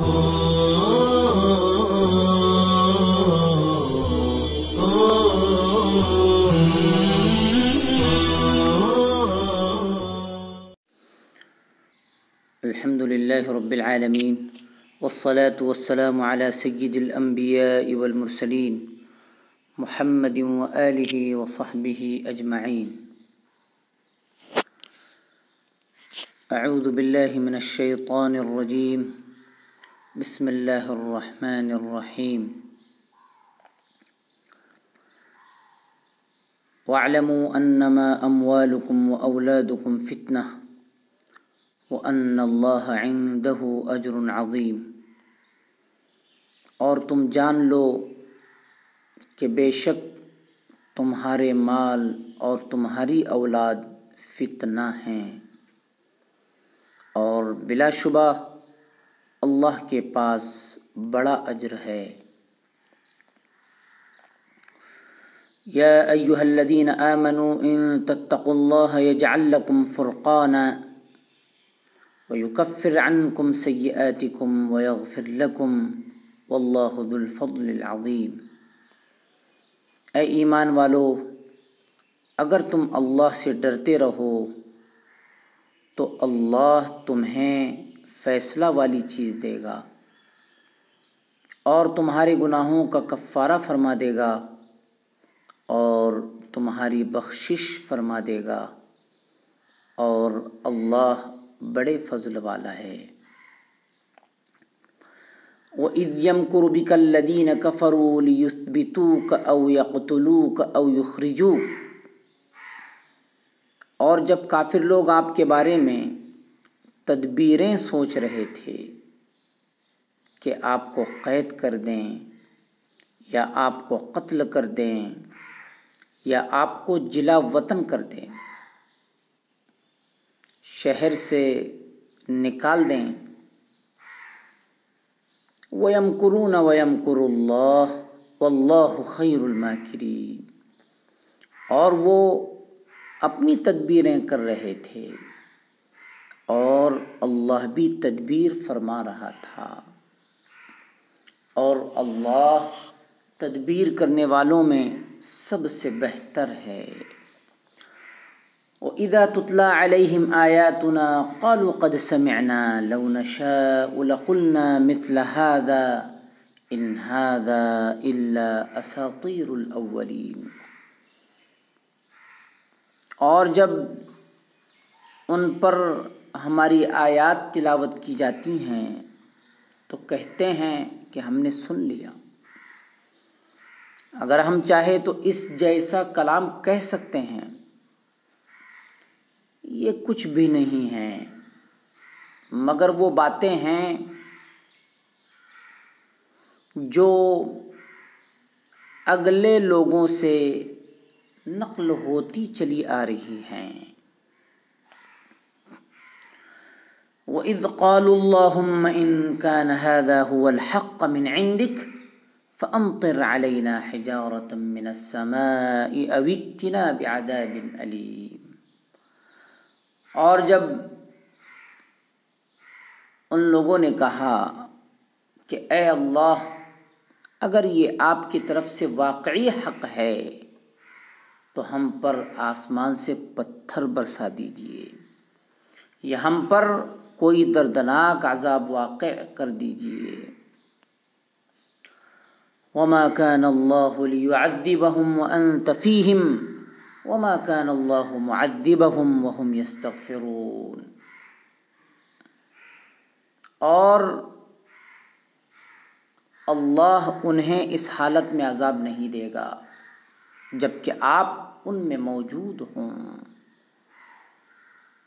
الحمد للہ رب العالمین والصلاة والسلام علی سید الانبیاء والمرسلین محمد وآلہ وصحبہ اجمعین۔ اعوذ باللہ من الشیطان الرجیم، بسم اللہ الرحمن الرحیم۔ واعلموا انما اموالکم واولادکم فتنہ وَأَنَّ اللَّهَ عِندَهُ أَجْرٌ عَظِيمٌ۔ اور تم جان لو کہ بے شک تمہارے مال اور تمہاری اولاد فتنہ ہیں، اور بلا شبہ اللہ کے پاس بڑا اجر ہے۔ یا ایھا الذین آمنوا ان تتقوا اللہ یجعل لکم فرقانا وَيُكَفِّرْ عَنْكُمْ سَيِّئَاتِكُمْ وَيَغْفِرْ لَكُمْ وَاللَّهُ ذُو الْفَضْلِ الْعَظِيمِ۔ اے ایمان والو، اگر تم اللہ سے ڈرتے رہو تو اللہ تمہیں فیصلہ والی چیز دے گا اور تمہارے گناہوں کا کفارہ فرما دے گا اور تمہاری بخشش فرما دے گا، اور اللہ بڑے فضل والا ہے۔ وَإِذْ يَمْكُرُ بِكَ الَّذِينَ كَفَرُوا لِيُثْبِتُوكَ أَوْ يَقْتُلُوكَ أَوْ يُخْرِجُوكَ، اور جب کافر لوگ آپ کے بارے میں تدبیریں سوچ رہے تھے کہ آپ کو قید کر دیں یا آپ کو قتل کر دیں یا آپ کو جلا وطن کر دیں، شہر سے نکال دیں۔ وَيَمْكُرُونَ وَيَمْكُرُ اللَّهُ وَاللَّهُ خَيْرُ الْمَاكِرِينَ، اور وہ اپنی تدبیریں کر رہے تھے اور اللہ بھی تدبیر فرما رہا تھا، اور اللہ تدبیر کرنے والوں میں سب سے بہتر ہے۔ وَإِذَا تُتْلَى عَلَيْهِمْ آيَاتُنَا قَالُوا قَدْ سَمِعْنَا لَوْ نَشَاءُ لَقُلْنَا مِثْلَ هَذَا إِنْ هَذَا إِلَّا أَسَاطِيرُ الْأَوَّلِينَ۔ اور جب ان پر ہماری آیات تلاوت کی جاتی ہیں تو کہتے ہیں کہ ہم نے سن لیا، اگر ہم چاہیں تو اس جیسا کلام کہہ سکتے ہیں، یہ کچھ بھی نہیں ہے مگر وہ باتیں ہیں جو اگلے لوگوں سے نقل ہوتی چلی آ رہی ہیں۔ وَإِذْ قَالُوا اللَّهُمَّ إِنْ كَانَ هَذَا هُوَ الْحَقَّ مِنْ عِنْدِكَ فَأَمْطِرْ عَلَيْنَا حِجَارَةً مِنَ السَّمَاءِ أَوْ ائْتِنَا بِعَذَابٍ أَلِيمٍ۔ اور جب ان لوگوں نے کہا کہ اے اللہ، اگر یہ آپ کی طرف سے واقعی حق ہے تو ہم پر آسمان سے پتھر برسا دیجیے یا ہم پر کوئی دردناک عذاب واقع کر دیجیے۔ وَمَا كَانَ اللَّهُ لِيُعَذِّبَهُمْ وَأَنْتَ فِيهِمْ وَمَا كَانَ اللَّهُ مُعَذِّبَهُمْ وَهُمْ يَسْتَغْفِرُونَ۔ اور اللہ انہیں اس حالت میں عذاب نہیں دے گا جبکہ آپ ان میں موجود ہوں،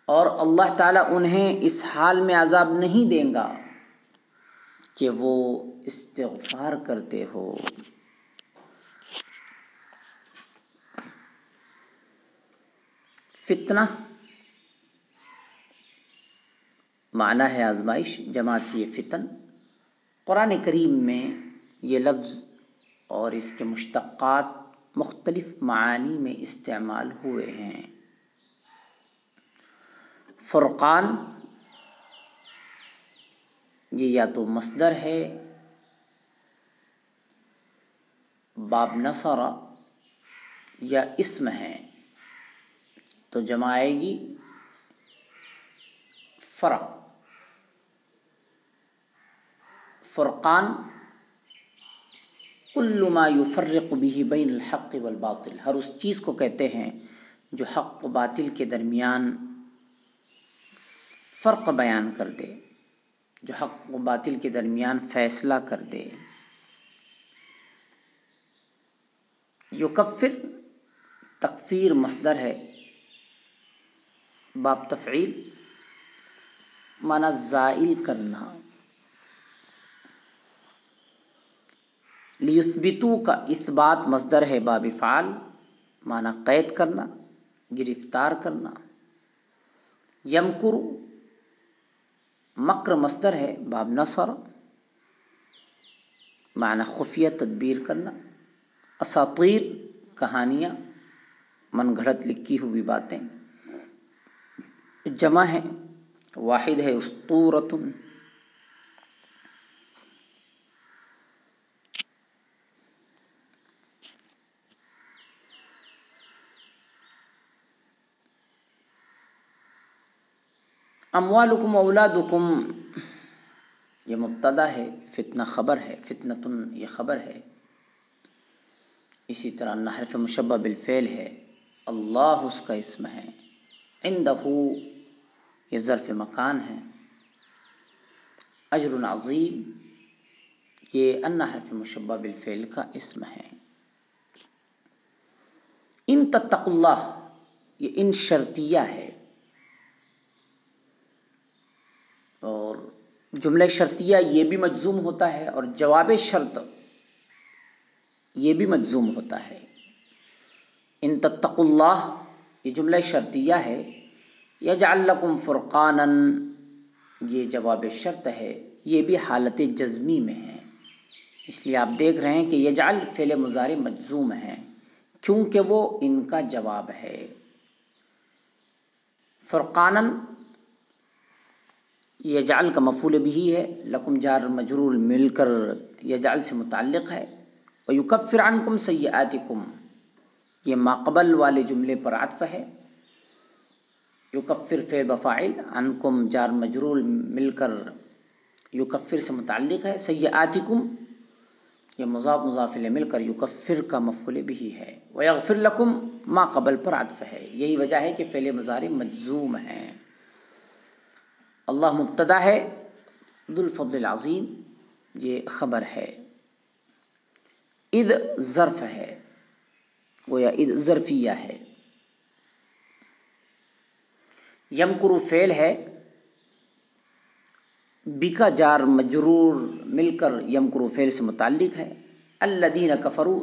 اور اللہ تعالیٰ انہیں اس حال میں عذاب نہیں دے گا کہ وہ استغفار کرتے ہو۔ فتنہ معنی ہے آزمائش، جماعت یہ فتن۔ قرآن کریم میں یہ لفظ اور اس کے مشتقات مختلف معانی میں استعمال ہوئے ہیں۔ فرقان یہ یا تو مصدر ہے باب نصر، یا اسم ہے تو جمع آئے گی فرق۔ فرقان کل ما یفرق به بین الحق والباطل، ہر اس چیز کو کہتے ہیں جو حق و باطل کے درمیان فرق بیان کر دے، جو حق و باطل کے درمیان فیصلہ کر دے۔ یکفر تکفیر مصدر ہے باب تفعیل، معنی زائل کرنا۔ لیثبتوا کا اثبات مصدر ہے باب فعال، معنی قید کرنا، گرفتار کرنا۔ یمکر مکر مصدر ہے باب نصر، معنی خفیہ تدبیر کرنا۔ اساطیر کہانیاں، من گھڑت لکھی ہوئی باتیں۔ جمع ہے، واحد ہے اسطورۃ۔ اموالکم اولادکم یہ مبتدا ہے، فتنہ خبر ہے، فتنۃ یہ خبر ہے۔ اسی طرح حرف مشبہ بالفعل ہے، اللہ اس کا اسم ہے، عندہ یہ ظرف مکان ہے، اجر عظیم یہ ان حرف مشبہ بالفعل کا اسم ہے۔ ان تتقوا اللہ یہ ان شرطیہ ہے، اور جملہ شرطیہ یہ بھی مجزوم ہوتا ہے اور جواب شرط یہ بھی مجزوم ہوتا ہے۔ ان تتقوا اللہ یہ جملہ شرطیہ ہے، یجعل لکم فرقانا یہ جواب شرط ہے، یہ بھی حالت جزمی میں ہے۔ اس لیے آپ دیکھ رہے ہیں کہ یجعل فعل مضارع مجزوم ہے کیونکہ وہ ان کا جواب ہے۔ فرقانا یجعل کا مفعول بہ ہے، لکم جار مجرور مل کر یجعل سے متعلق ہے۔ ویکفر عنکم سیئاتکم یہ ما قبل والے جملے پر عطف ہے۔ یکفر فعل بفاعل، عنکم جار مجرور مل کر یکفر سے متعلق ہے۔ سیئاتکم یہ مضاف مضاف الیہ مل کر یکفر کا مفعول بہ ہے۔ ویغفر لکم ما قبل پر عطف ہے، یہی وجہ ہے کہ فعل مضارع مجزوم ہے۔ اللہ مبتدا ہے، ذو الفضل العظیم یہ خبر ہے۔ اذ ظرف ہے، گویا اذ ظرفیہ ہے۔ یمکر فعل ہے، بکا جار مجرور مل کر یمکر فعل سے متعلق ہے۔ الذین کفروا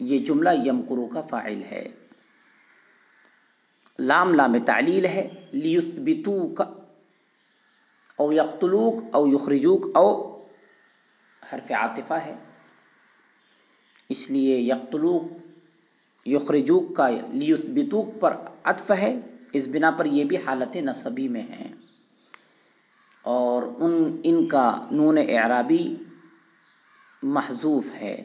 یہ جملہ یمکروا کا فاعل ہے۔ لام لام تعلیل ہے، لیثبتوک او یقتلوک او یخرجوک او حرف عاطفہ ہے، اس لیے یقتلوک یخرجوک کا لیثبتوک پر عطف ہے، اس بنا پر یہ بھی حالت نصبی میں ہیں، اور ان کا نون اعرابی محذوف ہے۔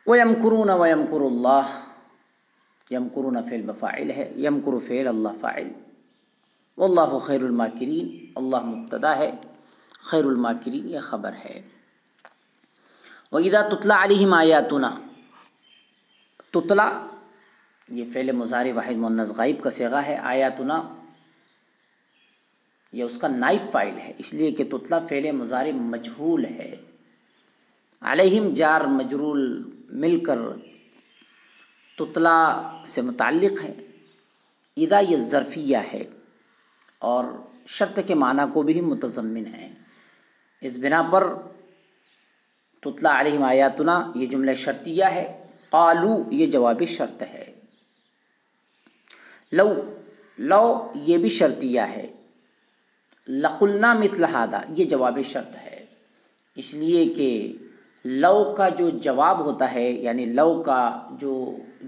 وَيَمْكُرُونَ وَيَمْكُرُ اللَّهُ یمکرون فعل بفاعل ہے، یمکر فعل اللہ فاعل۔ واللہ خیر الماکرین اللہ مبتدا ہے، خیر الماکرین یہ خبر ہے۔ وَإِذَا تُتْلَى عَلَيْهِمْ آیاتنا تتلا یہ فعل مضارع واحد مؤنث غائب کا صیغہ ہے، آیاتنا یہ اس کا نائب فاعل ہے، اس لیے کہ تتلا فعل مضارع مجہول ہے۔ علیہم جار مجرور مل کر تتلا سے متعلق ہے۔ اذا یہ ظرفیہ ہے اور شرط کے معنی کو بھی متضمن ہے، اس بنا پر تتلا علیہم آیاتنا یہ جملہ شرطیہ ہے۔ قالو یہ جواب شرط ہے۔ لو یہ بھی شرطیہ ہے۔ لقلنا مثل ھذا یہ جواب شرط ہے، اس لیے کہ لو کا جو جواب ہوتا ہے، یعنی لو کا جو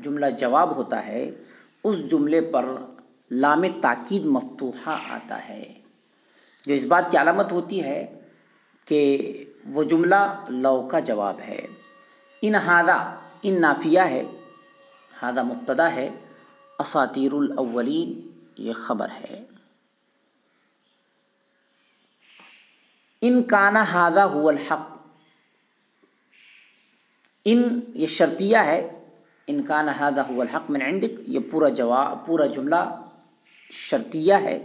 جملہ جواب ہوتا ہے، اس جملے پر لام تاکید مفتوحہ آتا ہے، جو اس بات کی علامت ہوتی ہے کہ وہ جملہ لو کا جواب ہے۔ ان ہادہ، ان نافیہ ہے، ہادہ مبتدا ہے، اساطیر الاولین یہ خبر ہے۔ ان کان ہادہ هو الحق، ان یہ شرطیہ ہے، ان کان ہادہ هو الحق من عندک، یہ پورا جملہ شرطیہ ہے۔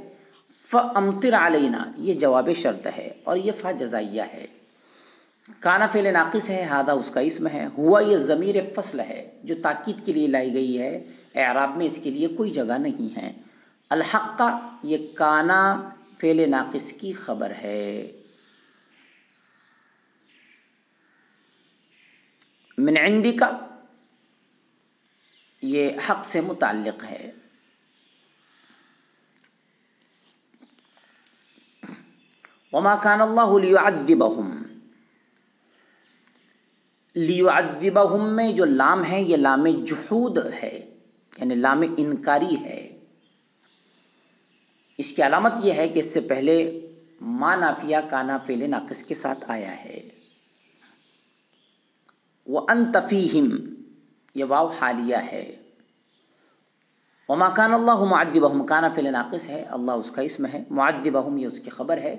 فامطر علینا یہ جواب شرط ہے، اور یہ فا جزائیہ ہے۔ کانا فعل ناقص ہے، ہادہ اس کا اسم ہے، ہوا یہ ضمیر فصل ہے جو تاکید کے لیے لائی گئی ہے، اعراب میں اس کے لیے کوئی جگہ نہیں ہے۔ الحق یہ کانا فعل ناقص کی خبر ہے۔ من عندک یہ حق سے متعلق ہے۔ وما كان الله ليعذبهم، لیعذبہم میں جو لام ہے یہ لام جحود ہے، یعنی لام انکاری ہے۔ اس کی علامت یہ ہے کہ اس سے پہلے ما نافیہ کانا فعل ناقص کے ساتھ آیا ہے۔ وَأَنْتَ فِيهِمْ یہ واو حالیہ ہے۔ وَمَا كَانَ اللَّهُ مُعَذِّبَهُمْ کانا فعل ناقص ہے، اللہ اس کا اسم ہے، معذبہم یہ اس کی خبر ہے،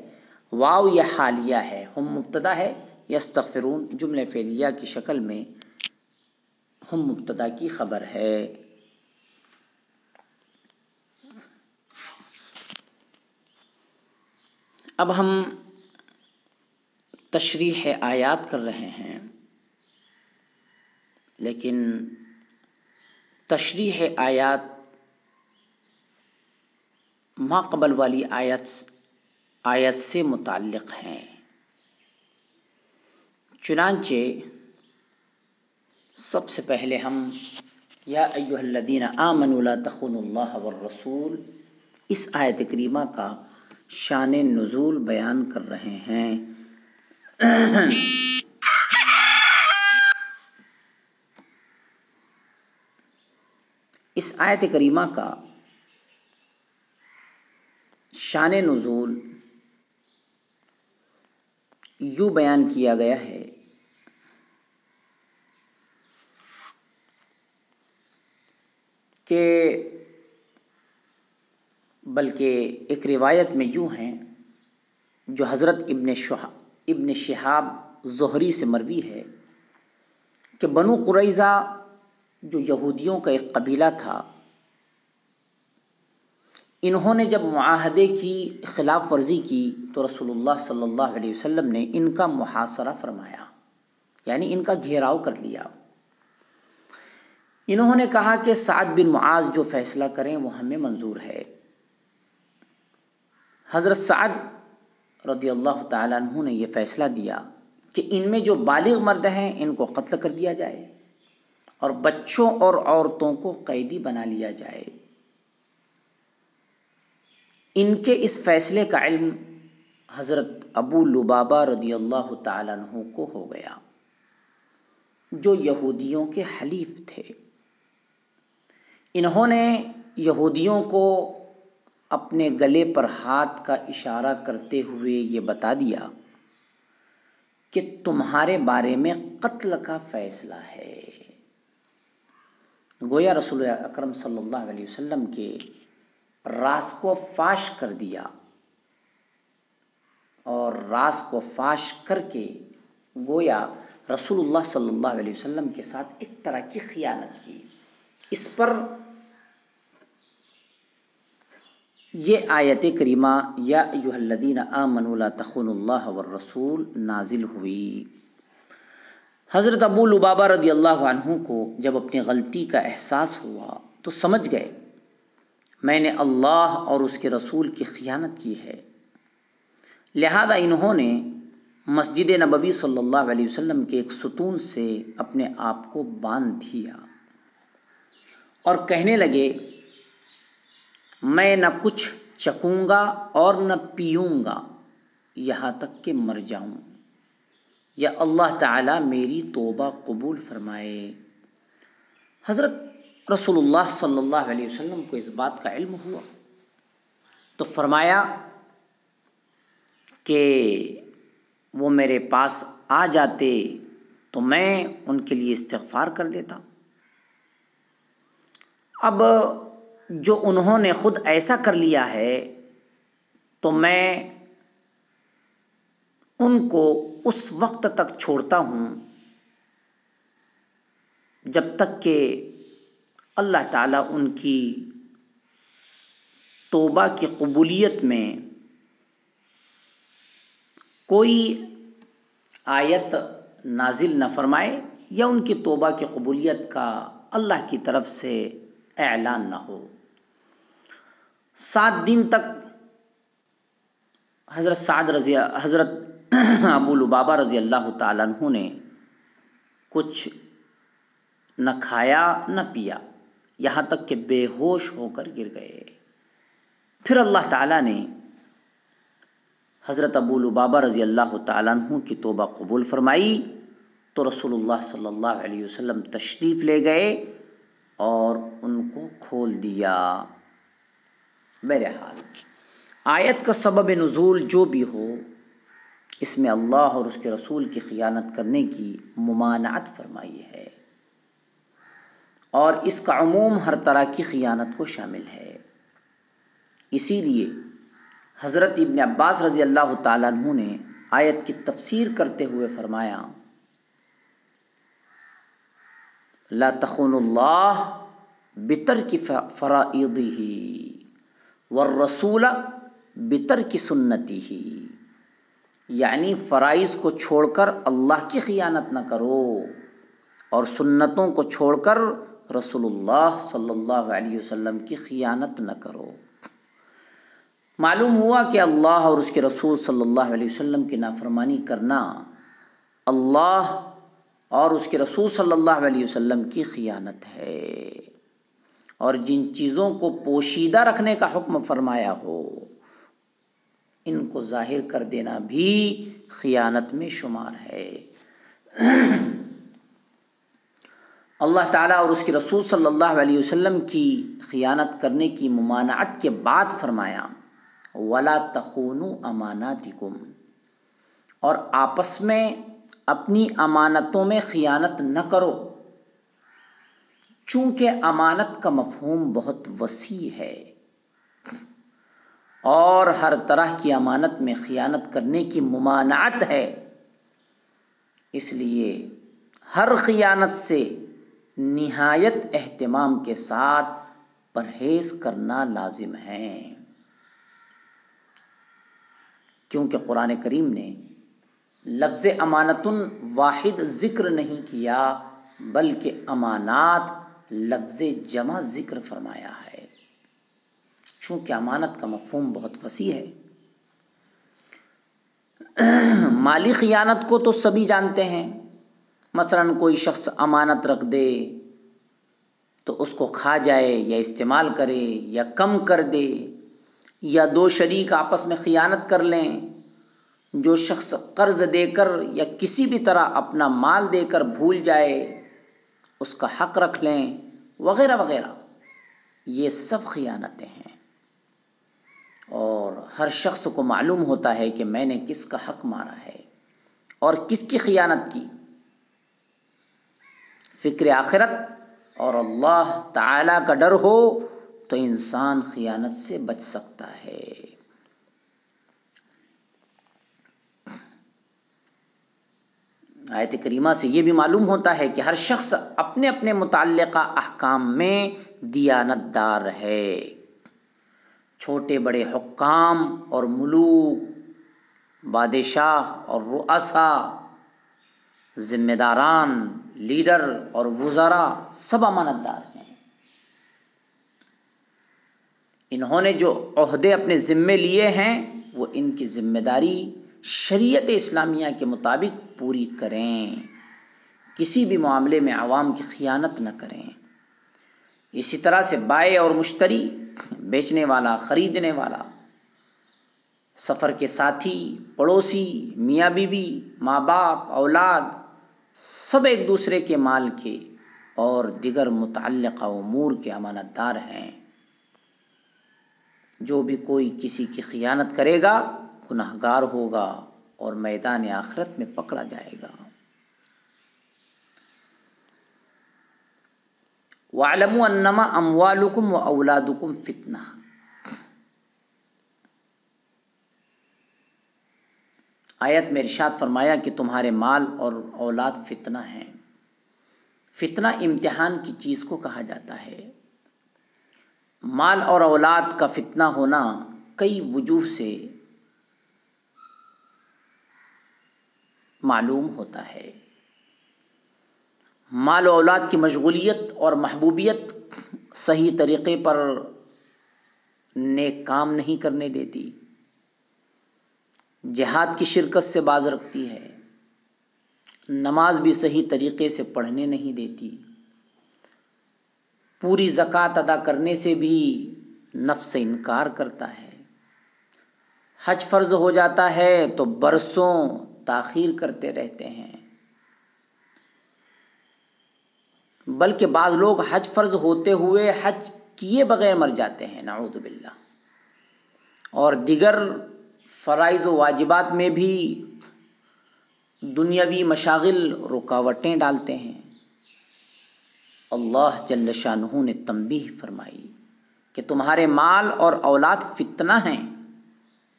واو یہ حالیہ ہے، ہم مبتدا ہے، یستغفرون جملہ فعلیہ کی شکل میں ہم مبتدا کی خبر ہے۔ اب ہم تشریح آیات کر رہے ہیں، لیکن تشریح آیات ما قبل والی آیت سے متعلق ہیں۔ چنانچہ سب سے پہلے ہم یا ایھا الذین آمنوا لا تخونوا اللہ والرسول اس آیت کریمہ کا شان نزول بیان کر رہے ہیں۔ اس آیت کریمہ کا شان نزول یوں بیان کیا گیا ہے کہ بلکہ ایک روایت میں یوں ہیں جو حضرت ابن شہاب زہری سے مروی ہے کہ بنو قریظہ جو یہودیوں کا ایک قبیلہ تھا، انہوں نے جب معاہدے کی خلاف ورزی کی تو رسول اللہ صلی اللہ علیہ وسلم نے ان کا محاصرہ فرمایا، یعنی ان کا گھیراؤ کر لیا۔ انہوں نے کہا کہ سعد بن معاذ جو فیصلہ کریں وہ ہمیں منظور ہے۔ حضرت سعد رضی اللہ تعالیٰ عنہ نے یہ فیصلہ دیا کہ ان میں جو بالغ مرد ہیں ان کو قتل کر دیا جائے اور بچوں اور عورتوں کو قیدی بنا لیا جائے۔ ان کے اس فیصلے کا علم حضرت ابو لبابہ رضی اللہ تعالیٰ عنہ کو ہو گیا جو یہودیوں کے حلیف تھے۔ انہوں نے یہودیوں کو اپنے گلے پر ہاتھ کا اشارہ کرتے ہوئے یہ بتا دیا کہ تمہارے بارے میں قتل کا فیصلہ ہے۔ گویا رسول اکرم صلی اللہ علیہ وسلم کے راز کو فاش کر دیا، اور راز کو فاش کر کے گویا رسول اللہ صلی اللہ علیہ وسلم کے ساتھ ایک طرح کی خیانت کی۔ اس پر یہ آیت کریمہ یا ایھا الذین آمنوا لا تخونوا اللہ والرسول نازل ہوئی۔ حضرت ابو لبابہ رضی اللہ عنہ کو جب اپنی غلطی کا احساس ہوا تو سمجھ گئے میں نے اللہ اور اس کے رسول کی خیانت کی ہے، لہذا انہوں نے مسجد نبوی صلی اللہ علیہ وسلم کے ایک ستون سے اپنے آپ کو باندھ دیا اور کہنے لگے میں نہ کچھ چکوں گا اور نہ پیوں گا یہاں تک کہ مر جاؤں، یا اللہ تعالیٰ میری توبہ قبول فرمائے۔ حضرت رسول اللہ صلی اللہ علیہ وسلم کو اس بات کا علم ہوا تو فرمایا کہ وہ میرے پاس آ جاتے تو میں ان کے لیے استغفار کر دیتا۔ اب جو انہوں نے خود ایسا کر لیا ہے تو میں ان کو اس وقت تک چھوڑتا ہوں جب تک کہ اللہ تعالیٰ ان کی توبہ کی قبولیت میں کوئی آیت نازل نہ فرمائے یا ان کی توبہ کی قبولیت کا اللہ کی طرف سے اعلان نہ ہو۔ 7 دن تک حضرت ابو لبابہ رضی اللہ تعالیٰ عنہ نے کچھ نہ کھایا نہ پیا، یہاں تک کہ بے ہوش ہو کر گر گئے۔ پھر اللہ تعالیٰ نے حضرت ابو لبابہ رضی اللہ تعالیٰ عنہ کی توبہ قبول فرمائی تو رسول اللہ صلی اللہ علیہ وسلم تشریف لے گئے اور ان کو کھول دیا۔ بہرحال آیت کا سبب نزول جو بھی ہو، اس میں اللہ اور اس کے رسول کی خیانت کرنے کی ممانعت فرمائی ہے، اور اس کا عموم ہر طرح کی خیانت کو شامل ہے۔ اسی لیے حضرت ابن عباس رضی اللہ تعالیٰ عنہ نے آیت کی تفسیر کرتے ہوئے فرمایا: لا تخونوا اللہ بترک فرائضہ والرسول بترک سنتہ، یعنی فرائض کو چھوڑ کر اللہ کی خیانت نہ کرو اور سنتوں کو چھوڑ کر رسول اللہ صلی اللہ علیہ وسلم کی خیانت نہ کرو۔ معلوم ہوا کہ اللہ اور اس کے رسول صلی اللہ علیہ وسلم کی نافرمانی کرنا اللہ اور اس کے رسول صلی اللہ علیہ وسلم کی خیانت ہے، اور جن چیزوں کو پوشیدہ رکھنے کا حکم فرمایا ہو ان کو ظاہر کر دینا بھی خیانت میں شمار ہے۔ اللہ تعالیٰ اور اس کے رسول صلی اللہ علیہ وسلم کی خیانت کرنے کی ممانعت کے بعد فرمایا: وَلَا تَخُونُوا أَمَانَاتِكُمْ، اور آپس میں اپنی امانتوں میں خیانت نہ کرو۔ چونکہ امانت کا مفہوم بہت وسیع ہے اور ہر طرح کی امانت میں خیانت کرنے کی ممانعت ہے، اس لیے ہر خیانت سے نہایت اہتمام کے ساتھ پرہیز کرنا لازم ہے، کیونکہ قرآن کریم نے لفظ امانتن واحد ذکر نہیں کیا بلکہ امانات لفظ جمع ذکر فرمایا ہے، چونکہ امانت کا مفہوم بہت وسیع ہے۔ مالی خیانت کو تو سبھی جانتے ہیں، مثلاً کوئی شخص امانت رکھ دے تو اس کو کھا جائے یا استعمال کرے یا کم کر دے، یا 2 شریک آپس میں خیانت کر لیں، جو شخص قرض دے کر یا کسی بھی طرح اپنا مال دے کر بھول جائے اس کا حق رکھ لیں، وغیرہ وغیرہ، یہ سب خیانتیں ہیں، اور ہر شخص کو معلوم ہوتا ہے کہ میں نے کس کا حق مارا ہے اور کس کی خیانت کی۔ فکر آخرت اور اللہ تعالیٰ کا ڈر ہو تو انسان خیانت سے بچ سکتا ہے۔ آیت کریمہ سے یہ بھی معلوم ہوتا ہے کہ ہر شخص اپنے اپنے متعلقہ احکام میں دیانت دار ہے۔ چھوٹے بڑے حکام اور ملوک، بادشاہ اور رؤساء، ذمہ داران، لیڈر اور وزراء سب امانت دار ہیں۔ انہوں نے جو عہدے اپنے ذمے لیے ہیں وہ ان کی ذمہ داری شریعت اسلامیہ کے مطابق پوری کریں، کسی بھی معاملے میں عوام کی خیانت نہ کریں۔ اسی طرح سے بائع اور مشتری، بیچنے والا خریدنے والا، سفر کے ساتھی، پڑوسی، میاں بیوی، ماں باپ، اولاد، سب ایک دوسرے کے مال کے اور دیگر متعلقہ امور کے امانت دار ہیں۔ جو بھی کوئی کسی کی خیانت کرے گا گناہگار ہوگا اور میدان آخرت میں پکڑا جائے گا۔ وَاعْلَمُوا أَنَّمَا أَمْوَالُكُمْ وَأَوْلَادُكُمْ فِتْنَةٌ۔ آیت میں ارشاد فرمایا کہ تمہارے مال اور اولاد فتنہ ہیں۔ فتنہ امتحان کی چیز کو کہا جاتا ہے۔ مال اور اولاد کا فتنہ ہونا کئی وجوہ سے معلوم ہوتا ہے۔ مال و اولاد کی مشغولیت اور محبوبیت صحیح طریقے پر نیک کام نہیں کرنے دیتی، جہاد کی شرکت سے باز رکھتی ہے، نماز بھی صحیح طریقے سے پڑھنے نہیں دیتی، پوری زکوٰۃ ادا کرنے سے بھی نفس سے انکار کرتا ہے، حج فرض ہو جاتا ہے تو برسوں تاخیر کرتے رہتے ہیں، بلکہ بعض لوگ حج فرض ہوتے ہوئے حج کیے بغیر مر جاتے ہیں، نعوذ باللہ، اور دیگر فرائض و واجبات میں بھی دنیاوی مشاغل رکاوٹیں ڈالتے ہیں۔ اللہ جل شانہ نے تنبیہ فرمائی کہ تمہارے مال اور اولاد فتنہ ہیں،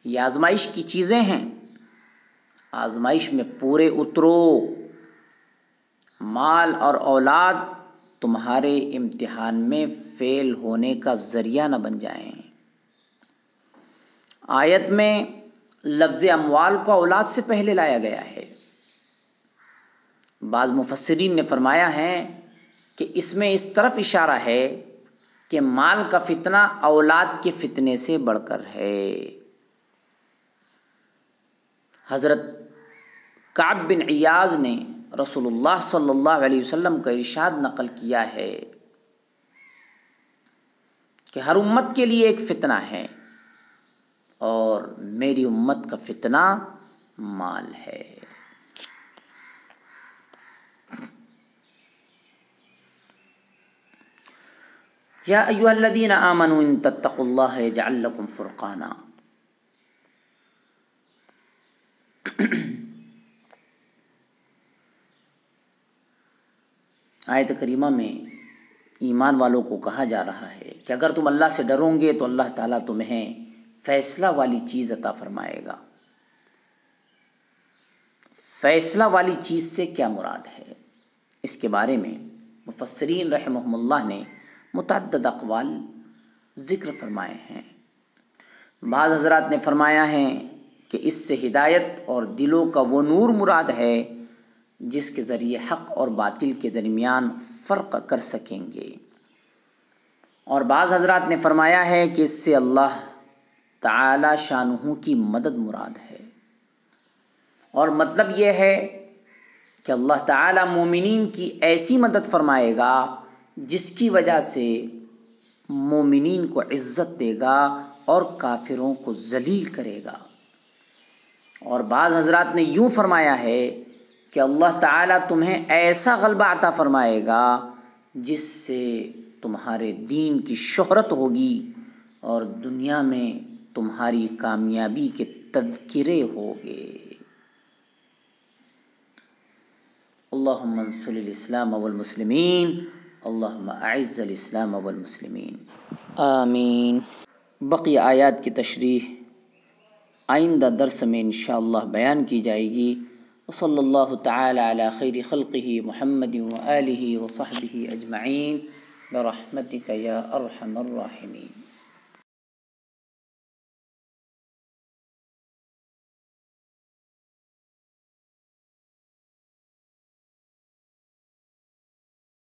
یہ آزمائش کی چیزیں ہیں، آزمائش میں پورے اترو، مال اور اولاد تمہارے امتحان میں فیل ہونے کا ذریعہ نہ بن جائیں۔ آیت میں لفظ اموال کو اولاد سے پہلے لایا گیا ہے۔ بعض مفسرین نے فرمایا ہے کہ اس میں اس طرف اشارہ ہے کہ مال کا فتنہ اولاد کے فتنے سے بڑھ کر ہے۔ حضرت کعب بن عیاض نے رسول اللہ صلی اللہ علیہ وسلم کا ارشاد نقل کیا ہے کہ ہر امت کے لیے ایک فتنہ ہے اور میری امت کا فتنہ مال ہے۔ یا ایھا الذین آمنوا ان تتقوا اللہ یجعل لکم فرقانا۔ آیت کریمہ میں ایمان والوں کو کہا جا رہا ہے کہ اگر تم اللہ سے ڈرو گے تو اللہ تعالیٰ تمہیں فیصلہ والی چیز عطا فرمائے گا۔ فیصلہ والی چیز سے کیا مراد ہے؟ اس کے بارے میں مفسرین رحمہم اللہ نے متعدد اقوال ذکر فرمائے ہیں۔ بعض حضرات نے فرمایا ہے کہ اس سے ہدایت اور دلوں کا وہ نور مراد ہے جس کے ذریعے حق اور باطل کے درمیان فرق کر سکیں گے، اور بعض حضرات نے فرمایا ہے کہ اس سے اللہ تعالی شانہ کی مدد مراد ہے، اور مطلب یہ ہے کہ اللہ تعالی مومنین کی ایسی مدد فرمائے گا جس کی وجہ سے مومنین کو عزت دے گا اور کافروں کو ذلیل کرے گا۔ اور بعض حضرات نے یوں فرمایا ہے کہ اللہ تعالیٰ تمہیں ایسا غلبہ عطا فرمائے گا جس سے تمہارے دین کی شہرت ہوگی اور دنیا میں تمہاری کامیابی کے تذکرے ہوگے۔ اللہم انصر الاسلام والمسلمین، اللہم اعز الاسلام والمسلمین، آمین۔ بقی آیات کی تشریح آئندہ درس میں انشاءاللہ بیان کی جائے گی۔ وصلی اللہ تعالی علی خیر خلقہ محمد وآلہ وصحبہ اجمعین برحمتک یا ارحم الراحمین۔